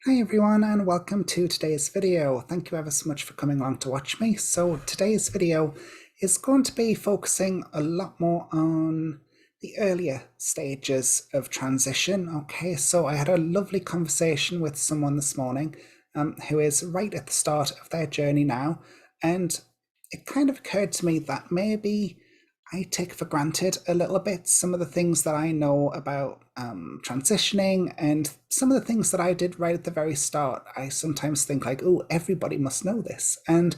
Hi everyone and welcome to today's video. Thank you ever so much for coming along to watch me. So today's video is going to be focusing a lot more on the earlier stages of transition. Okay, so I had a lovely conversation with someone this morning who is right at the start of their journey now, and it kind of occurred to me that maybe I take for granted a little bit some of the things that I know about transitioning, and some of the things that I did right at the very start. I sometimes think like, oh, everybody must know this, and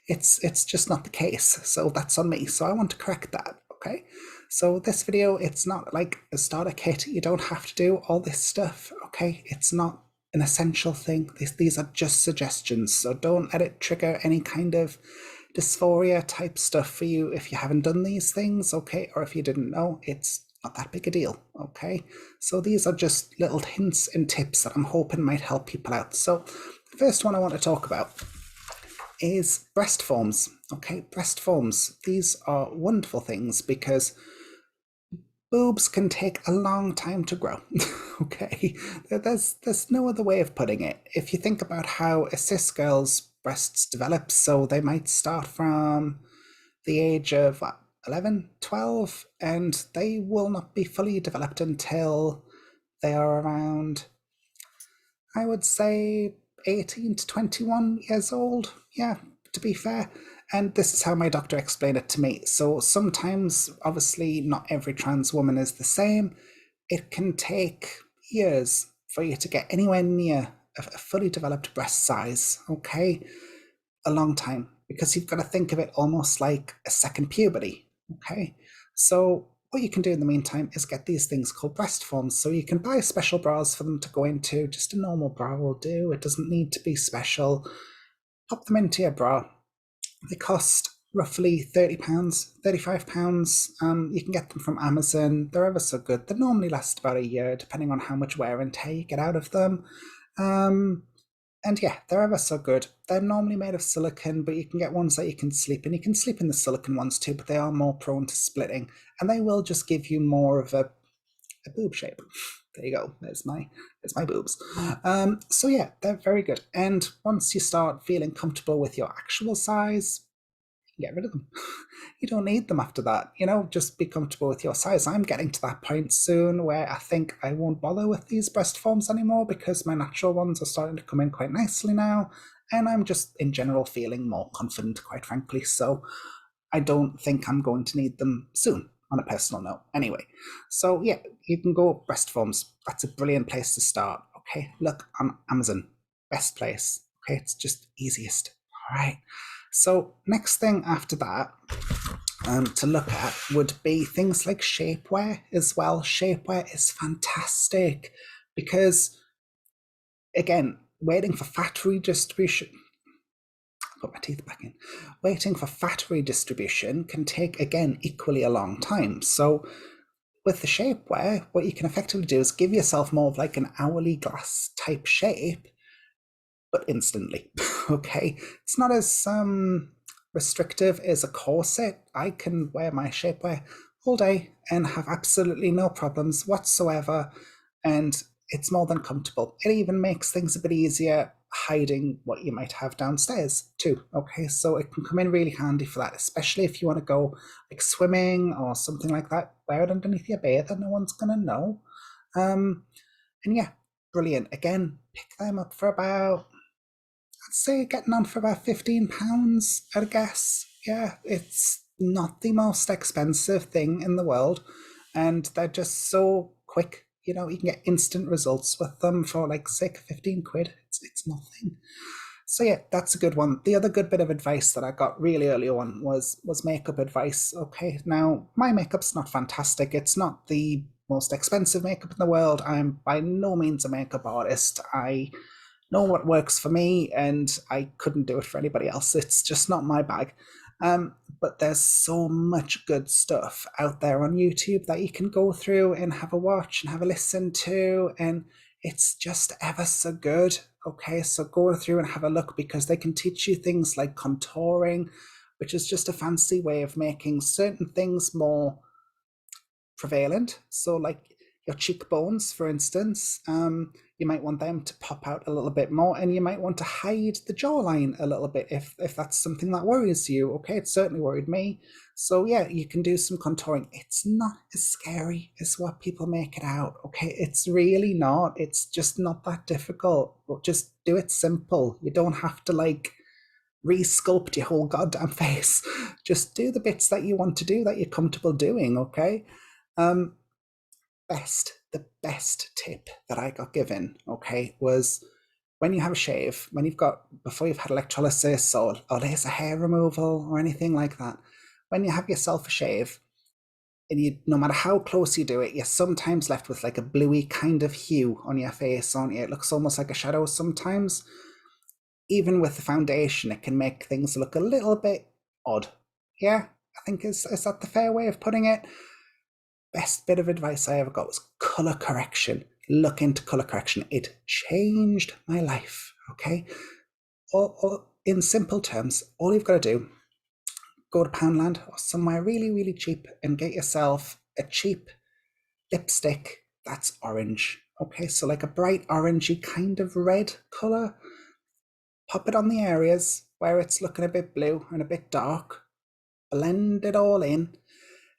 it's just not the case. So that's on me. So I want to correct that. Okay. So this video, it's not like a starter kit. You don't have to do all this stuff. Okay. It's not an essential thing. These are just suggestions. So don't let it trigger any kind of dysphoria type stuff for you if you haven't done these things, okay? Or if you didn't know, it's not that big a deal, okay? So these are just little hints and tips that I'm hoping might help people out. So the first one I want to talk about is breast forms, okay? Breast forms, these are wonderful things because boobs can take a long time to grow, okay? There's no other way of putting it. If you think about how a cis girl's breasts develop, so they might start from the age of 11, 12, and they will not be fully developed until they are around, I would say, 18 to 21 years old. Yeah, to be fair. And this is how my doctor explained it to me. So sometimes, obviously, not every trans woman is the same. It can take years for you to get anywhere near a fully developed breast size, okay? A long time, because you've got to think of it almost like a second puberty, okay? So what you can do in the meantime is get these things called breast forms. So you can buy special bras for them to go into. Just a normal bra will do. It doesn't need to be special. Pop them into your bra. They cost roughly £30, £35. You can get them from Amazon. They're ever so good. They normally last about a year, depending on how much wear and tear you get out of them. And yeah, they're ever so good. They're normally made of silicone, but you can get ones that you can sleep in. You can sleep in the silicone ones too, but they are more prone to splitting, and they will just give you more of a boob shape. There you go. There's my boobs. So yeah, they're very good. And once you start feeling comfortable with your actual size, you can get rid of them. You don't need them after that. Just be comfortable with your size. I'm getting to that point soon where I think I won't bother with these breast forms anymore because my natural ones are starting to come in quite nicely now. And I'm just in general feeling more confident, quite frankly. So I don't think I'm going to need them soon, on a personal note. Anyway, so yeah, you can go breast forms. That's a brilliant place to start. Okay, look on Amazon, best place. Okay, it's just easiest. All right. So next thing after that to look at would be things like shapewear as well. Shapewear is fantastic because, again, waiting for fat redistribution. Put my teeth back in. Waiting for fat redistribution can take, again, equally a long time. So with the shapewear, what you can effectively do is give yourself more of like an hourglass type shape, but instantly. Okay, it's not as restrictive as a corset. I can wear my shapewear all day and have absolutely no problems whatsoever, and it's more than comfortable. It even makes things a bit easier hiding what you might have downstairs too. Okay, so it can come in really handy for that, especially if you want to go like swimming or something like that. Wear it underneath your bather, no one's gonna know. And yeah, brilliant. Again, pick them up for about, I'd say, getting on for about £15, I'd guess. Yeah, it's not the most expensive thing in the world, and they're just so quick. You can get instant results with them for like, say, 15 quid. It's nothing. So yeah, that's a good one. The other good bit of advice that I got really early on was makeup advice. Okay, now my makeup's not fantastic. It's not the most expensive makeup in the world. I'm by no means a makeup artist. I know what works for me, and I couldn't do it for anybody else. It's just not my bag. But there's so much good stuff out there on YouTube that you can go through and have a watch and have a listen to, and it's just ever so good. Okay, so go through and have a look, because they can teach you things like contouring, which is just a fancy way of making certain things more prevalent. So, like your cheekbones, for instance, you might want them to pop out a little bit more, and you might want to hide the jawline a little bit if that's something that worries you. Okay, it certainly worried me. So yeah, you can do some contouring. It's not as scary as what people make it out. Okay, it's really not. It's just not that difficult. But just do it simple. You don't have to like re-sculpt your whole goddamn face. Just do the bits that you want to do, that you're comfortable doing. Okay. Um, the best tip that I got given, okay, was when you have a shave, before you've had electrolysis or laser hair removal or anything like that, when you have yourself a shave, and no matter how close you do it, you're sometimes left with like a bluey kind of hue on your face, aren't you? It looks almost like a shadow sometimes. Even with the foundation, it can make things look a little bit odd. Yeah, I think is that the fair way of putting it? Best bit of advice I ever got was color correction. Look into color correction. It changed my life. Okay. Or in simple terms, all you've got to do, go to Poundland or somewhere really, really cheap and get yourself a cheap lipstick that's orange. Okay, so like a bright orangey kind of red color. Pop it on the areas where it's looking a bit blue and a bit dark. Blend it all in,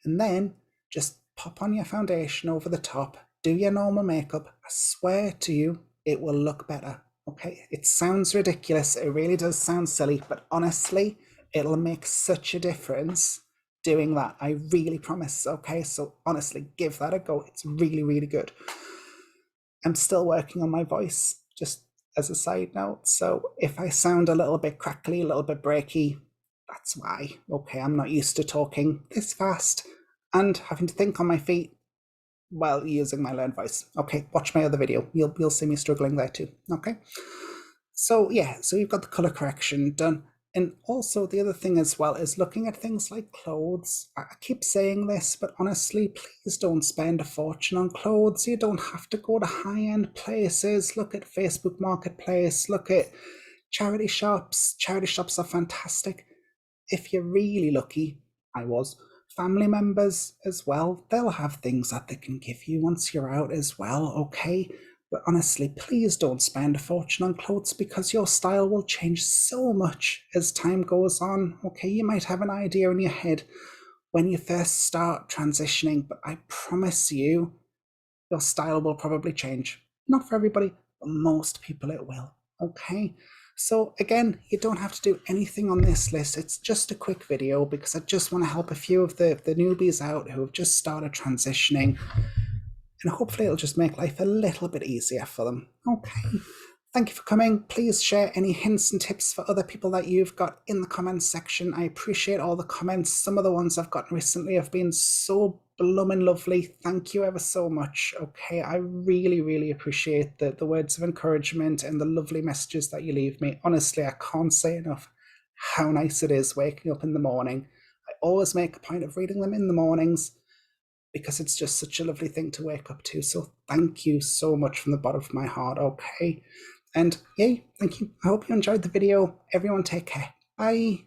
and then just pop on your foundation over the top, do your normal makeup. I swear to you, it will look better. Okay, it sounds ridiculous, it really does sound silly, but honestly, it'll make such a difference doing that. I really promise. Okay, so honestly, give that a go. It's really, really good. I'm still working on my voice, just as a side note. So if I sound a little bit crackly, a little bit breaky, that's why. Okay, I'm not used to talking this fast and having to think on my feet while using my learned voice. Okay, watch my other video. You'll see me struggling there too. Okay. So yeah, so you've got the color correction done. And also the other thing as well is looking at things like clothes. I keep saying this, but honestly, please don't spend a fortune on clothes. You don't have to go to high-end places. Look at Facebook Marketplace, look at charity shops. Charity shops are fantastic. If you're really lucky, I was, family members as well, they'll have things that they can give you once you're out as well, okay? But honestly, please don't spend a fortune on clothes, because your style will change so much as time goes on, okay? You might have an idea in your head when you first start transitioning, but I promise you, your style will probably change. Not for everybody, but most people it will, okay? So again, you don't have to do anything on this list. It's just a quick video because I just want to help a few of the newbies out who have just started transitioning, and hopefully it'll just make life a little bit easier for them. Okay. Thank you for coming. Please share any hints and tips for other people that you've got in the comments section. I appreciate all the comments. Some of the ones I've gotten recently have been so blooming lovely. Thank you ever so much. Okay, I really, really appreciate the words of encouragement and the lovely messages that you leave me. Honestly, I can't say enough how nice it is waking up in the morning. I always make a point of reading them in the mornings because it's just such a lovely thing to wake up to. So thank you so much from the bottom of my heart. Okay. And yay, thank you. I hope you enjoyed the video. Everyone take care. Bye.